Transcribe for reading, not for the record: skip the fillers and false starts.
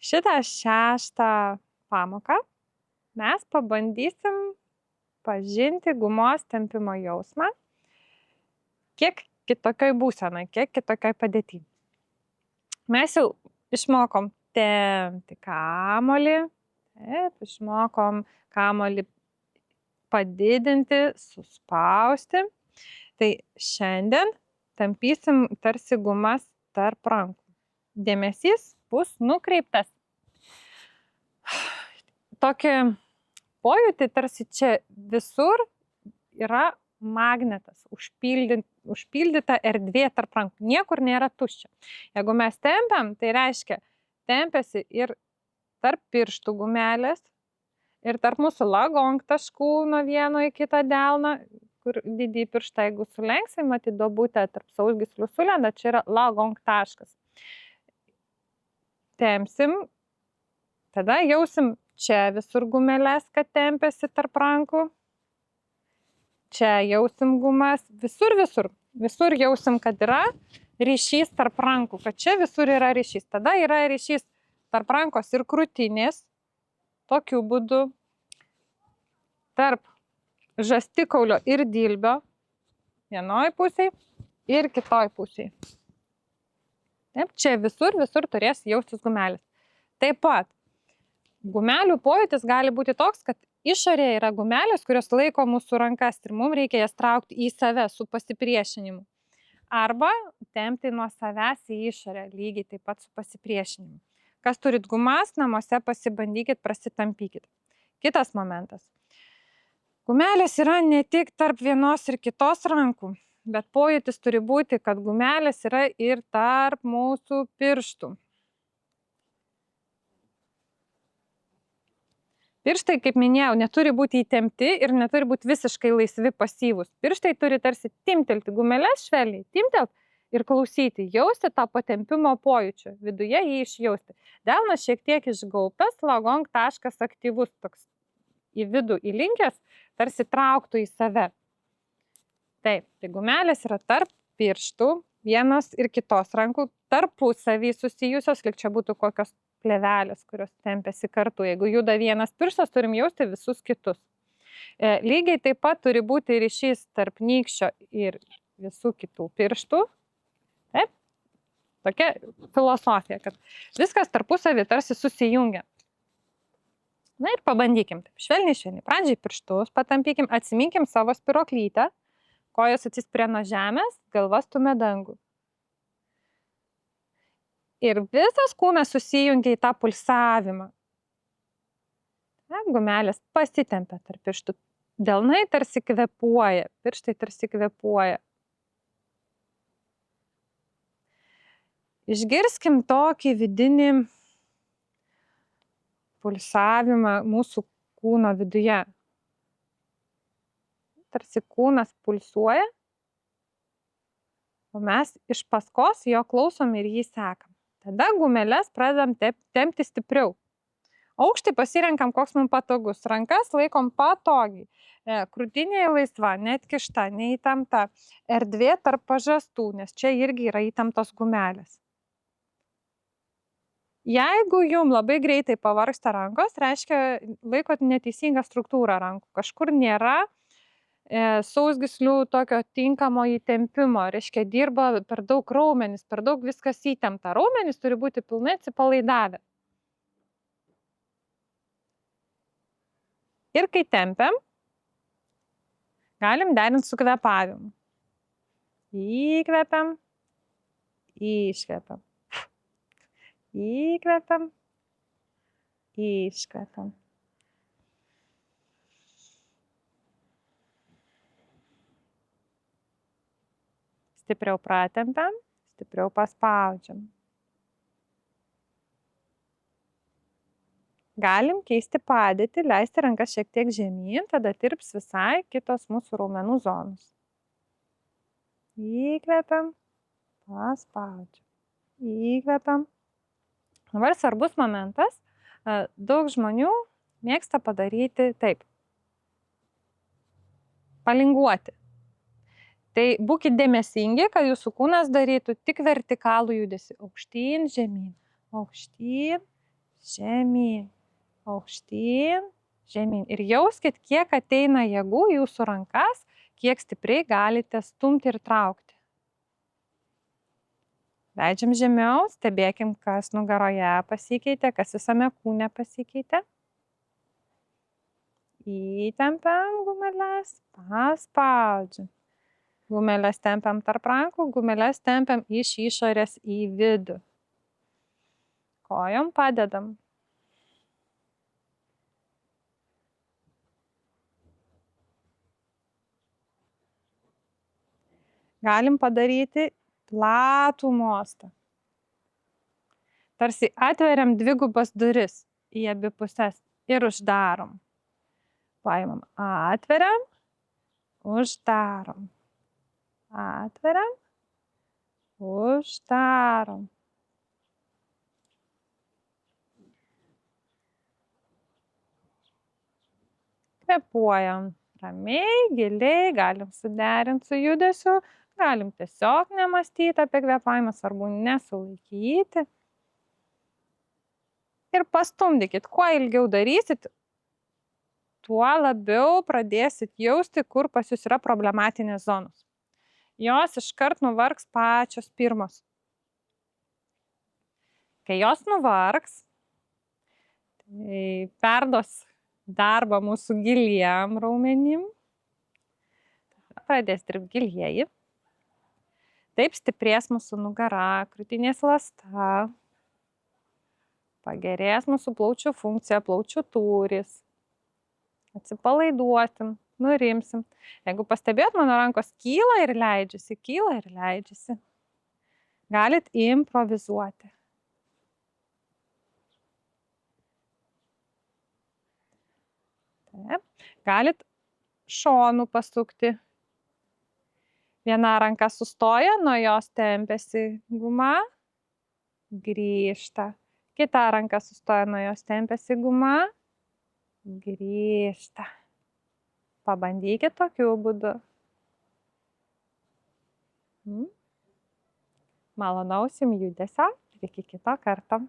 Šitą 6 pamoką mes pabandysim pažinti gumos tempimo jausmą kiek kitokioj būsenoj, kiek kitokioj padėty. Mes jau išmokom tempti kamuolį, išmokom kamuolį padidinti, suspausti. Tai šiandien tampysim tarsi gumas tarp rankų. Dėmesys bus nukreiptas. Tokį pojūtį tarsi čia visur yra magnetas, užpildyta erdvė tarp rankų. Niekur nėra tuščia. Jeigu mes tempiam, tai reiškia, tempiasi ir tarp pirštų gumelės, ir tarp mūsų lagong taškų nuo vieno į kitą delną, kur didįjį pirštą, jeigu sulenksim, matyt, duobutę tarp sausgyslių sulenda, čia yra lagong taškas. Tempsim, tada jausim čia visur gumelės, kad tempiasi tarp rankų. Čia jausim gumas, visur jausim, kad yra ryšys tarp rankų, kad čia visur yra ryšys. Tada yra ryšys tarp rankos ir krūtinės, tokiu būdu, tarp žastikaulio ir dilbio, vienoj pusėj ir kitoj pusėj. Taip, čia visur turės jaustis gumelės. Taip pat, gumelių pojūtis gali būti toks, kad išorėje yra gumelės, kurios laiko mūsų rankas ir mums reikia jas traukti į save su pasipriešinimu. Arba tempti nuo savęs į išorę, lygiai taip pat su pasipriešinimu. Kas turit gumas, namuose pasibandykit, prasitampykit. Kitas momentas. Gumelės yra ne tik tarp vienos ir kitos rankų, bet pojūtis turi būti, kad gumelės yra ir tarp mūsų pirštų. Pirštai, kaip minėjau, neturi būti įtempti ir neturi būti visiškai laisvi pasyvūs. Pirštai turi tarsi timtelti gumelės švelniai, timtelt ir klausyti, jausti tą patempimo pojūčio, viduje jį išjausti. Delnas šiek tiek išgaubtas, lagong taškas aktyvus, toks į vidų įlinkęs, tarsi trauktų į save. Taip, tai gumelės yra tarp pirštų, vienos ir kitos rankų, tarpusavy susijusios, lyg čia būtų kokios plėvelės, kurios tempiasi kartu. Jeigu juda vienas pirštas, turim jausti visus kitus. Lygiai taip pat turi būti ryšys tarp nykščio ir visų kitų pirštų. Taip, tokia filosofija, kad viskas tarpusavy tarsi susijungia. Na ir pabandykim. Taip, švelniai. Pradžiai pirštus patampykim, atsiminkim savo spyruoklytę, kojos atsispiria nuo žemės, galva stumia dangų. Ir visas kūnas susijungia į tą pulsavimą. Gumelės pasitempia tarp pirštų. Delnai tarsi kvėpuoja, pirštai tarsi kvėpuoja. Išgirskim tokį vidinį pulsavimą mūsų kūno viduje. Tarsi kūnas pulsuoja, o mes iš paskos jo klausom ir jį sekam. Tada gumelės pradedam tempti stipriau. Aukštį pasirenkam, koks mums patogus. Rankas laikom patogiai. Krūtinė laisva, neatkišta, neįtempta. Erdvė tarp pažastų, nes čia irgi yra įtemptos gumelės. Jeigu jums labai greitai pavargsta rankos, reiškia laikot neteisingą struktūrą rankų. Kažkur nėra sausgyslių tokio tinkamo įtempimo, reiškia dirba per daug raumenis, per daug viskas įtempta. Raumenis turi būti pilnai atsipalaidavę. Ir kai tempiam, galim derinti su kvėpavimu. Įkvepiam, iškvepiam. Įkvepiam, iškvepiam. Stipriau pratempiam, stipriau paspaudžiam. Galim keisti padėtį, leisti rankas šiek tiek žemyn, tada tirps visai kitos mūsų raumenų zonos. Įkvepiam, paspaudžiam. Įkvepiam. Dabar svarbus momentas. Daug žmonių mėgsta padaryti taip. Palinguoti. Tai būkit dėmesingi, kad jūsų kūnas darytų tik vertikalų judesį. Aukštyn, žemyn. Aukštyn, žemyn, aukštyn, žemyn. Ir jauskit, kiek ateina jėgų į jūsų rankas, kiek stipriai galite stumti ir traukti. Leidžiam žemiau, stebėkim, kas nugaroje pasikeitė, kas visame kūne pasikeitė. Įtempiam gumeles, paspaudžiam. Gumeles tempiam tarp rankų, gumeles tempiam iš išorės į vidų. Kojom padedam. Galim padaryti platų mostą. Tarsi atveriam dvigubas duris į abi puses ir uždarom. Paimam, atveriam, uždarom. Atveriam, uždarom. Kvėpuojam ramiai, giliai, galim suderinti su judesiu, galim tiesiog nemąstyti apie kvėpavimą, svarbu nesulaikyti. Ir pastumdykit, kuo ilgiau darysit, tuo labiau pradėsit jausti, kur pas jūs yra problematinės zonos. Jos iškart nuvargs pačios pirmos. Kai jos nuvargs, tai perduos darbą mūsų giliem raumenim. Pradės dirbti gilieji. Taip stiprės mūsų nugara, krūtinės ląsta. Pagerės mūsų plaučių funkcija, plaučių tūris. Atsipalaiduosim, nurimsim. Jeigu pastebėjot, mano rankos kyla ir leidžiasi, kyla ir leidžiasi. Galit improvizuoti. Taip. Galit šonų pasukti. Viena ranka sustoja, nuo jos tempiasi guma, grįžta. Kita ranka sustoja, nuo jos tempiasi guma, grįžta. Pabandykit tokiu būdu. Malonaus jums judesio ir iki kito karto.